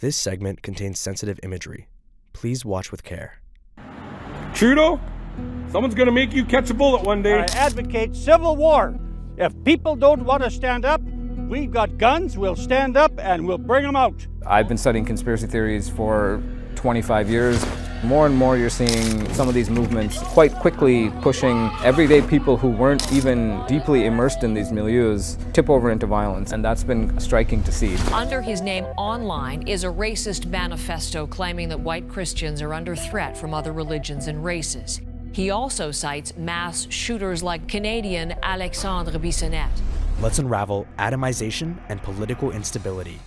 This segment contains sensitive imagery. Please watch with care. Trudeau, someone's going to make you catch a bullet one day. I advocate civil war. If people don't want to stand up, we've got guns, we'll stand up and we'll bring them out. I've been studying conspiracy theories for 25 years. More and more you're seeing some of these movements quite quickly pushing everyday people who weren't even deeply immersed in these milieus tip over into violence, and that's been striking to see. Under his name online is a racist manifesto claiming that white Christians are under threat from other religions and races. He also cites mass shooters like Canadian Alexandre Bissonnette. Let's unravel atomization and political instability.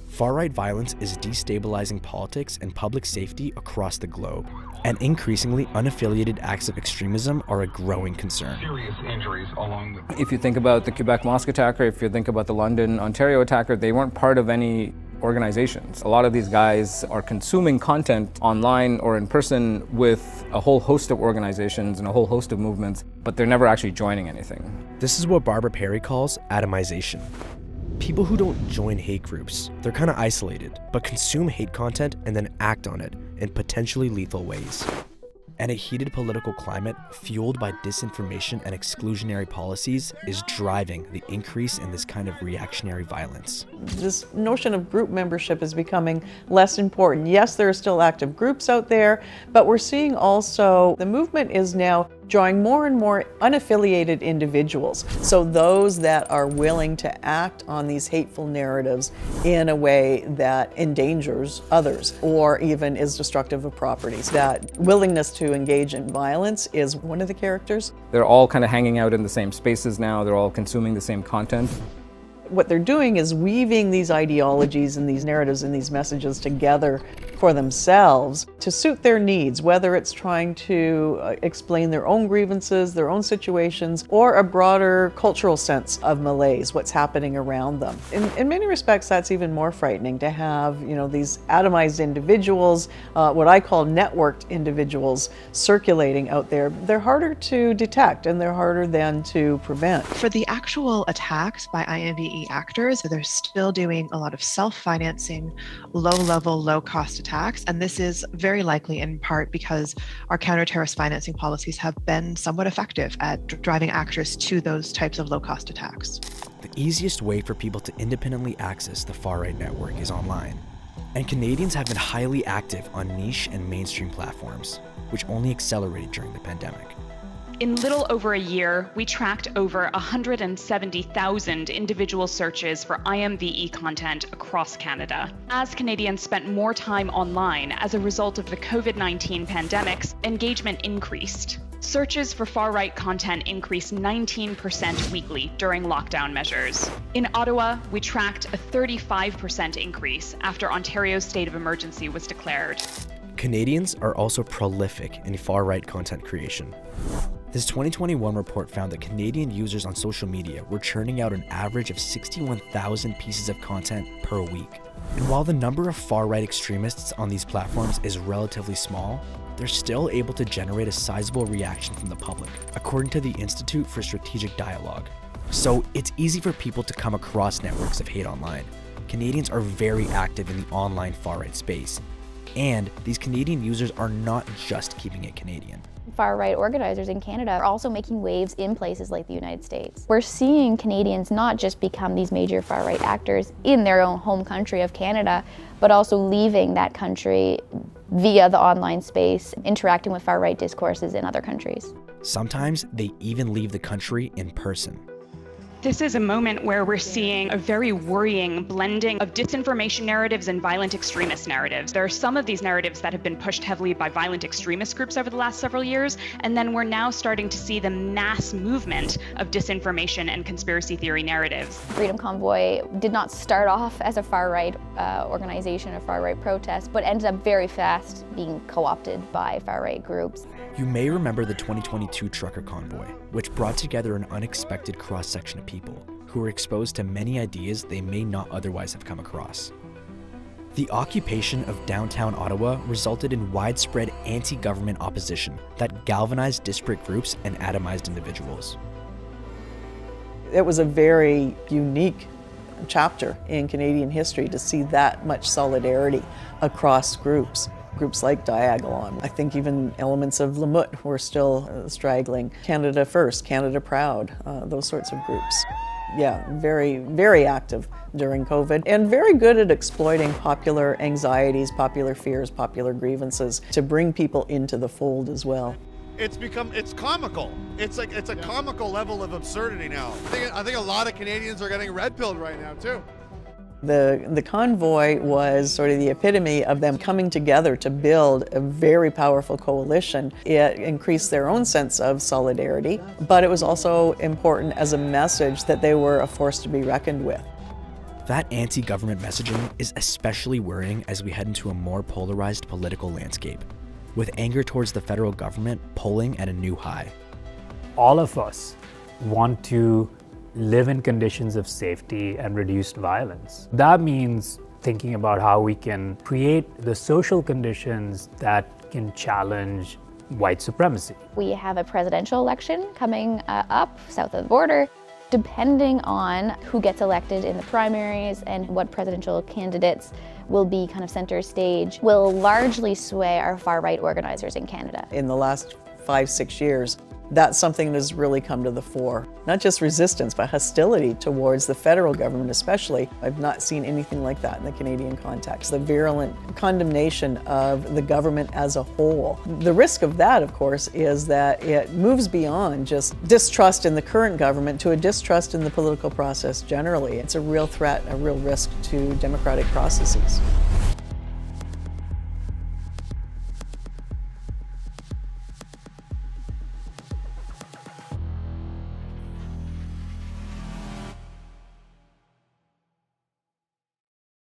Far-right violence is destabilizing politics and public safety across the globe, and increasingly unaffiliated acts of extremism are a growing concern. Serious injuries along the... If you think about the Quebec mosque attacker, if you think about the London, Ontario attacker, they weren't part of any organizations. A lot of these guys are consuming content online or in person with a whole host of organizations and a whole host of movements, but they're never actually joining anything. This is what Barbara Perry calls atomization. People who don't join hate groups, they're kind of isolated, but consume hate content and then act on it in potentially lethal ways. And a heated political climate fueled by disinformation and exclusionary policies is driving the increase in this kind of reactionary violence. This notion of group membership is becoming less important. Yes, there are still active groups out there, but we're seeing also the movement is now drawing more and more unaffiliated individuals. So those that are willing to act on these hateful narratives in a way that endangers others or even is destructive of properties. That willingness to engage in violence is one of the characters. They're all kind of hanging out in the same spaces now. They're all consuming the same content. What they're doing is weaving these ideologies and these narratives and these messages together for themselves to suit their needs, whether it's trying to explain their own grievances, their own situations, or a broader cultural sense of malaise, what's happening around them. In many respects, that's even more frightening to have, these atomized individuals, what I call networked individuals circulating out there. They're harder to detect and they're harder then to prevent. For the actual attacks by IMVE actors, they're still doing a lot of self-financing, low-level, low-cost attacks, and this is very likely in part because our counter-terrorist financing policies have been somewhat effective at driving actors to those types of low-cost attacks. The easiest way for people to independently access the far-right network is online, and Canadians have been highly active on niche and mainstream platforms, which only accelerated during the pandemic. In little over a year, we tracked over 170,000 individual searches for IMVE content across Canada. As Canadians spent more time online as a result of the COVID-19 pandemics, engagement increased. Searches for far-right content increased 19% weekly during lockdown measures. In Ottawa, we tracked a 35% increase after Ontario's state of emergency was declared. Canadians are also prolific in far-right content creation. This 2021 report found that Canadian users on social media were churning out an average of 61,000 pieces of content per week. And while the number of far-right extremists on these platforms is relatively small, they're still able to generate a sizable reaction from the public, according to the Institute for Strategic Dialogue. So it's easy for people to come across networks of hate online. Canadians are very active in the online far-right space, and these Canadian users are not just keeping it Canadian. Far-right organizers in Canada are also making waves in places like the United States. We're seeing Canadians not just become these major far-right actors in their own home country of Canada, but also leaving that country via the online space, interacting with far-right discourses in other countries. Sometimes they even leave the country in person. This is a moment where we're seeing a very worrying blending of disinformation narratives and violent extremist narratives. There are some of these narratives that have been pushed heavily by violent extremist groups over the last several years, and then we're now starting to see the mass movement of disinformation and conspiracy theory narratives. Freedom Convoy did not start off as a far-right organization, a far-right protest, but ended up very fast being co-opted by far-right groups. You may remember the 2022 trucker convoy, which brought together an unexpected cross-section of people who were exposed to many ideas they may not otherwise have come across. The occupation of downtown Ottawa resulted in widespread anti-government opposition that galvanized disparate groups and atomized individuals. It was a very unique chapter in Canadian history to see that much solidarity across groups. Groups like Diagolon. I think even elements of Lemut were still straggling. Canada First, Canada Proud, those sorts of groups. Yeah, very, very active during COVID and very good at exploiting popular anxieties, popular fears, popular grievances to bring people into the fold as well. It's comical. It's a comical level of absurdity now. I think a lot of Canadians are getting red-pilled right now too. The Convoy was sort of the epitome of them coming together to build a very powerful coalition. It increased their own sense of solidarity, but it was also important as a message that they were a force to be reckoned with. That anti-government messaging is especially worrying as we head into a more polarized political landscape, with anger towards the federal government polling at a new high. All of us want to live in conditions of safety and reduced violence. That means thinking about how we can create the social conditions that can challenge white supremacy. We have a presidential election coming up south of the border. Depending on who gets elected in the primaries and what presidential candidates will be kind of center stage will largely sway our far-right organizers in Canada. In the last 5-6 years, that's something that has really come to the fore. Not just resistance, but hostility towards the federal government especially. I've not seen anything like that in the Canadian context. The virulent condemnation of the government as a whole. The risk of that, of course, is that it moves beyond just distrust in the current government to a distrust in the political process generally. It's a real threat, a real risk to democratic processes.